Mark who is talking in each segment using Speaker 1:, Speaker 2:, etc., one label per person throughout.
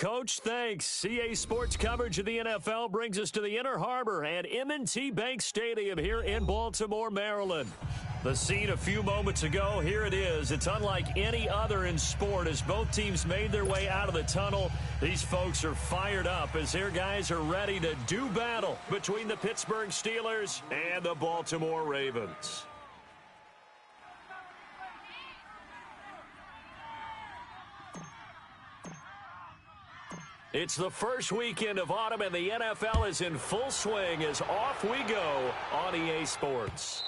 Speaker 1: Coach. Thanks. CA Sports coverage of the NFL brings us to the Inner Harbor and M&T Bank Stadium here in Baltimore, Maryland. The scene a few moments ago, here it is. It's unlike any other in sport as both teams made their way out of the tunnel. These folks are fired up as their guys are ready to do battle between the Pittsburgh Steelers and the Baltimore Ravens. It's the first weekend of autumn, and the NFL is in full swing as off we go on EA Sports.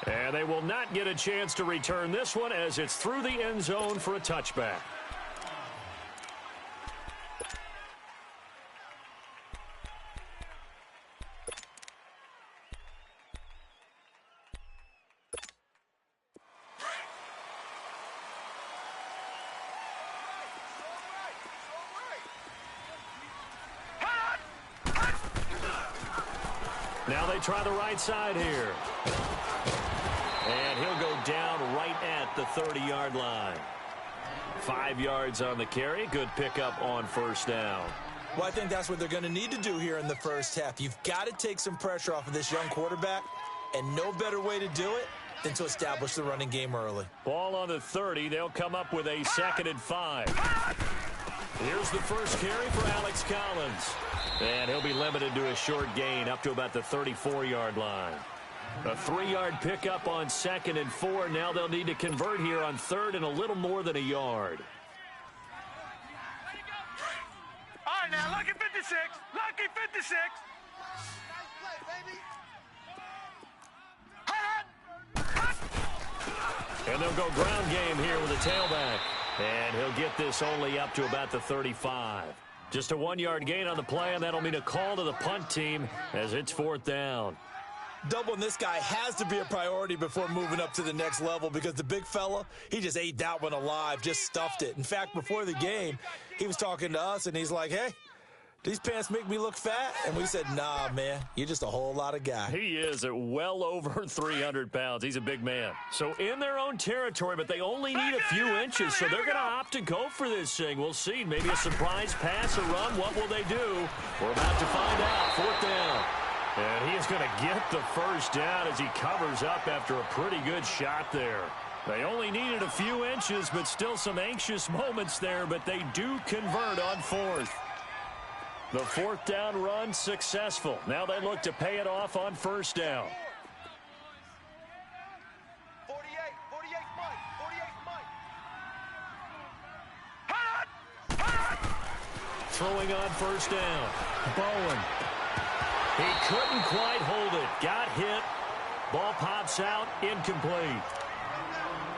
Speaker 1: And they will not get a chance to return this one as it's through the end zone for a touchback. Now they try the right side here. And he'll go down right at the 30-yard line. 5 yards on the carry. Good pickup on first down.
Speaker 2: Well, I think that's what they're going to need to do here in the first half. You've got to take some pressure off of this young quarterback, and no better way to do it than to establish the running game early.
Speaker 1: Ball on the 30. They'll come up with a 2nd and 5. Here's the first carry for Alex Collins. And he'll be limited to a short gain up to about the 34-yard line. A 3-yard pickup on 2nd and 4. Now they'll need to convert here on 3rd and a little more than a yard.
Speaker 3: All right, now, lucky 56. Lucky 56.
Speaker 1: And they'll go ground game here with a tailback. And he'll get this only up to about the 35. Just a 1-yard gain on the play, and that'll mean a call to the punt team as it's 4th down.
Speaker 2: Doubling this guy has to be a priority before moving up to the next level because the big fella, he just ate that one alive, just stuffed it. In fact, before the game, he was talking to us, and he's like, hey, these pants make me look fat? And we said, nah, man, you're just a whole lot of guy.
Speaker 1: He is at well over 300 pounds. He's a big man. So in their own territory, but they only need a few inches, so they're going to opt to go for this thing. We'll see. Maybe a surprise pass or run. What will they do? We're about to find out. 4th down. And he is going to get the first down as he covers up after a pretty good shot there. They only needed a few inches, but still some anxious moments there, but they do convert on 4th. The 4th down run successful. Now they look to pay it off on 1st down.
Speaker 3: 48 Mike.
Speaker 1: Throwing on 1st down. Bowen. He couldn't quite hold it. Got hit. Ball pops out. Incomplete.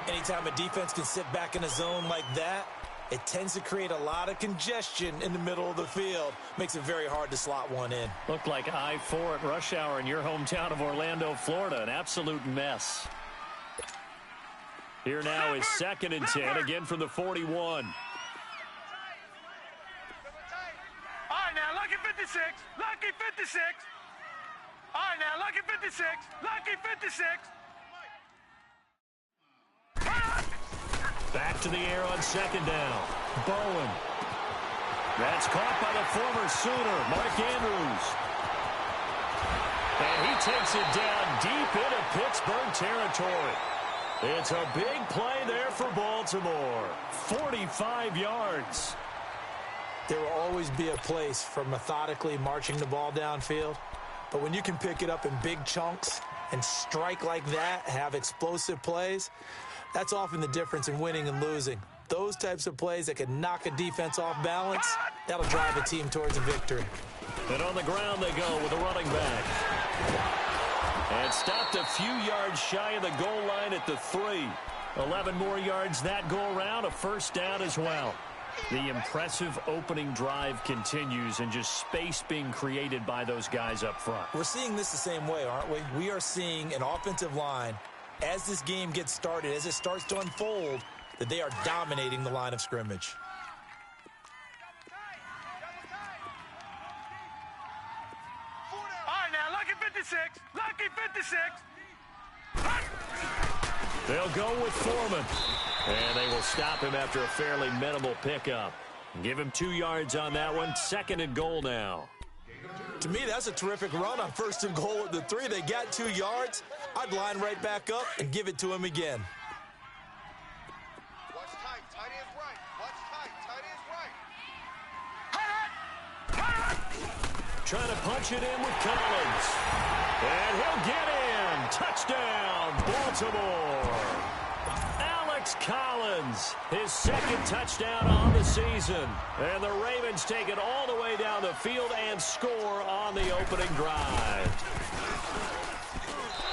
Speaker 2: Anytime a defense can sit back in a zone like that, it tends to create a lot of congestion in the middle of the field. Makes it very hard to slot one in.
Speaker 1: Looked like I-4 at rush hour in your hometown of Orlando, Florida. An absolute mess. Here now is 2nd and 10, again from the 41.
Speaker 3: All right, now, lucky 56. Lucky 56. All right, now, lucky 56. Lucky 56.
Speaker 1: Back to the air on 2nd down. Bowen. That's caught by the former Sooner, Mark Andrews. And he takes it down deep into Pittsburgh territory. It's a big play there for Baltimore. 45 yards.
Speaker 2: There will always be a place for methodically marching the ball downfield. But when you can pick it up in big chunks and strike like that, have explosive plays, that's often the difference in winning and losing. Those types of plays that can knock a defense off balance, that'll drive a team towards a victory.
Speaker 1: And on the ground they go with a running back. And stopped a few yards shy of the goal line at the 3. 11 more yards that go around, a 1st down as well. The impressive opening drive continues and just space being created by those guys up front.
Speaker 2: We're seeing this the same way, aren't we? We are seeing an offensive line, as this game gets started, as it starts to unfold, that they are dominating the line of scrimmage.
Speaker 3: All right, now, lucky 56. Lucky 56.
Speaker 1: They'll go with Foreman. And they will stop him after a fairly minimal pickup. Give him 2 yards on that one. 2nd and goal now.
Speaker 2: To me, that's a terrific run on 1st and goal at the 3. They got 2 yards. I'd line right back up and give it to him again.
Speaker 4: Watch tight. Tight end's right. Watch tight. Tight end's right.
Speaker 1: Trying to punch it in with Collins. And he'll get in. Touchdown, Baltimore. Alex Collins, his 2nd touchdown on the season. And the Ravens take it all the way down the field and score on the opening drive.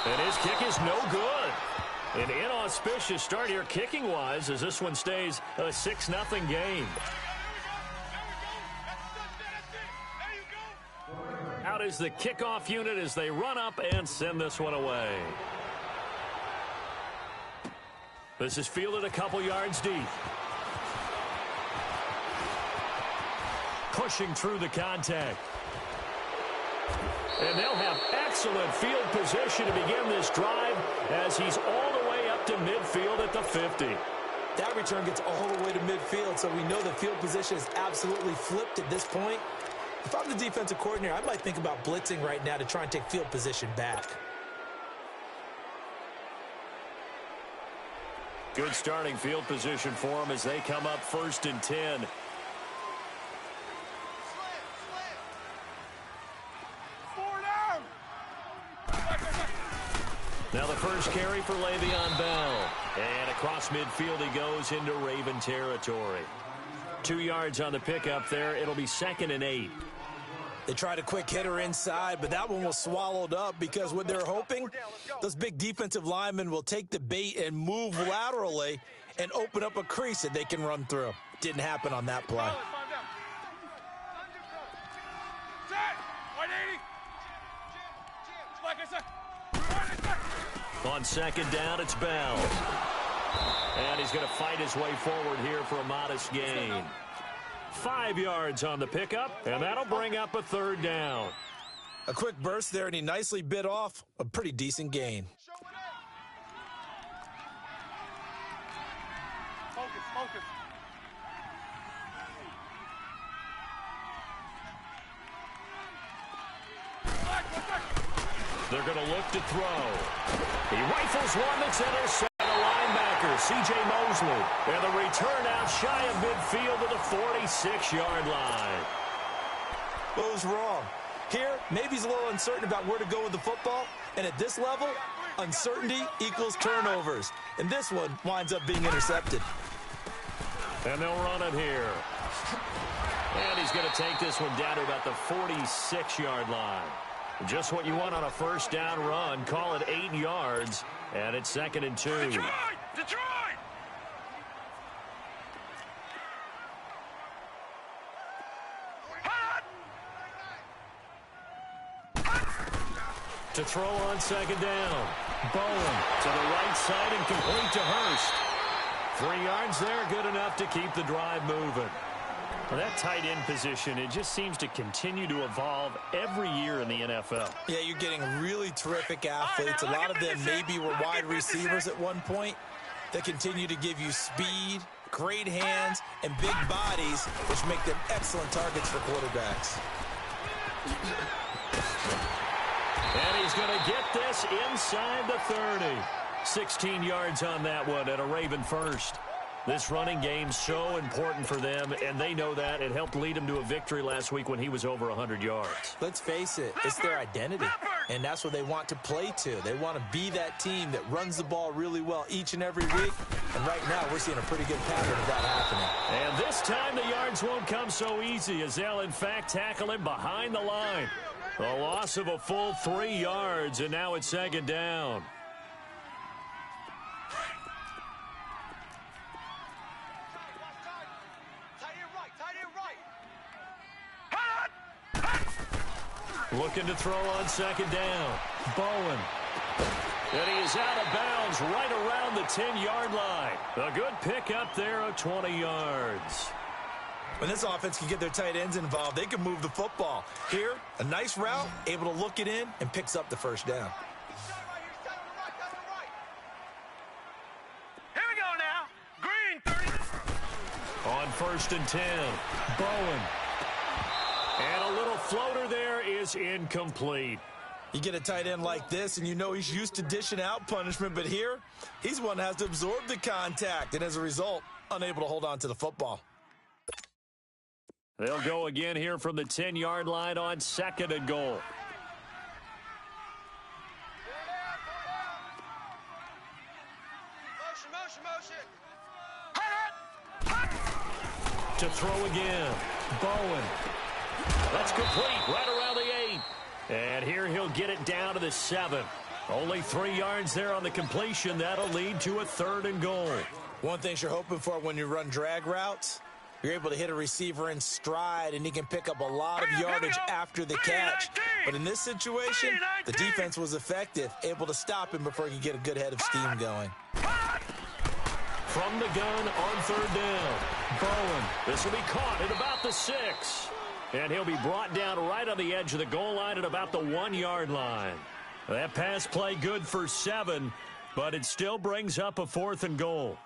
Speaker 1: And his kick is no good. An inauspicious start here kicking-wise as this one stays a 6-0 game. Out is the kickoff unit as they run up and send this one away. This is fielded a couple yards deep. Pushing through the contact. And they'll have excellent field position to begin this drive as he's all the way up to midfield at the 50.
Speaker 2: That return gets all the way to midfield, so we know the field position is absolutely flipped at this point. If I'm the defensive coordinator, I might think about blitzing right now to try and take field position back.
Speaker 1: Good starting field position for them as they come up 1st and 10. Now the first carry for Le'Veon Bell. And across midfield he goes into Raven territory. 2 yards on the pickup there. It'll be 2nd and 8.
Speaker 2: They tried a quick hitter inside, but that one was swallowed up because what they're hoping, those big defensive linemen will take the bait and move laterally and open up a crease that they can run through. Didn't happen on that play.
Speaker 1: On 2nd down, it's Bell. And he's going to fight his way forward here for a modest gain. 5 yards on the pickup, and that'll bring up a 3rd down.
Speaker 2: A quick burst there, and he nicely bit off a pretty decent gain.
Speaker 3: Focus.
Speaker 1: They're going to look to throw. He rifles one that's intercepted. A linebacker, C.J. Mosley. And the return out shy of midfield to the 46-yard line.
Speaker 2: What was wrong? Here, maybe he's a little uncertain about where to go with the football. And at this level, uncertainty equals turnovers. And this one winds up being intercepted.
Speaker 1: And they'll run it here. And he's going to take this one down to about the 46-yard line. Just what you want on a 1st down run. Call it 8 yards. And it's 2nd and 2.
Speaker 3: Detroit!
Speaker 1: To throw on 2nd down. Bowen to the right side and complete to Hurst. 3 yards there, good enough to keep the drive moving.
Speaker 5: Well, that tight end position, it just seems to continue to evolve every year in the NFL.
Speaker 2: Yeah, you're getting really terrific athletes. A lot of them maybe were wide receivers at one point. They continue to give you speed, great hands, and big bodies, which make them excellent targets for quarterbacks.
Speaker 1: And he's going to get this inside the 30. 16 yards on that one at a Raven first. This running game's so important for them, and they know that. It helped lead him to a victory last week when he was over 100 yards.
Speaker 2: Let's face it, it's their identity, and that's what they want to play to. They want to be that team that runs the ball really well each and every week, and right now we're seeing a pretty good pattern of that happening.
Speaker 1: And this time the yards won't come so easy as they'll, in fact, tackle him behind the line. A loss of a full 3 yards, and now it's 2nd down. Looking to throw on 2nd down. Bowen. And he is out of bounds right around the 10-yard line. A good pickup there of 20 yards.
Speaker 2: When this offense can get their tight ends involved, they can move the football. Here, a nice route, able to look it in, and picks up the 1st down.
Speaker 3: Here we go now. Green, 30.
Speaker 1: On 1st and 10. Bowen. And a little floater there is incomplete.
Speaker 2: You get a tight end like this, and you know he's used to dishing out punishment, but here, he's one that has to absorb the contact, and as a result, unable to hold on to the football.
Speaker 1: They'll go again here from the 10-yard line on 2nd and goal. To throw again. Bowen. That's complete right around the 8. And here he'll get it down to the 7. Only 3 yards there on the completion. That'll lead to a 3rd and goal.
Speaker 2: One thing you're hoping for when you run drag routes, you're able to hit a receiver in stride, and he can pick up a lot of yardage after the catch. But in this situation, the defense was effective, able to stop him before he could get a good head of steam going.
Speaker 1: From the gun on 3rd down. Bowen. This will be caught at about the 6. And he'll be brought down right on the edge of the goal line at about the 1-yard line. That pass play good for 7, but it still brings up a 4th and goal.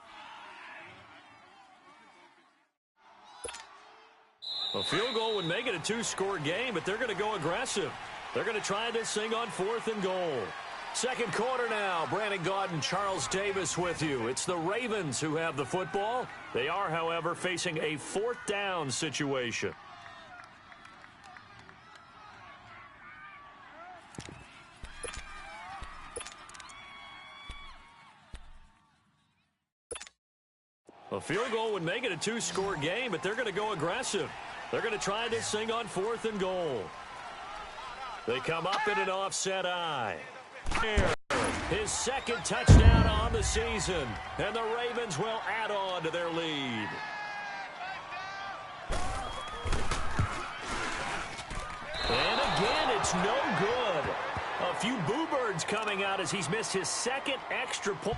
Speaker 1: A field goal would make it a 2-score game, but they're going to go aggressive. They're going to try this thing on 4th and goal. Second quarter now. Brandon Gaudin, Charles Davis with you. It's the Ravens who have the football. They are, however, facing a 4th down situation. A field goal would make it a 2-score game, but they're going to go aggressive. They're going to try this thing on 4th and goal. They come up in an offset eye. His 2nd touchdown on the season, and the Ravens will add on to their lead. And again, it's no good. A few boo birds coming out as he's missed his 2nd extra point.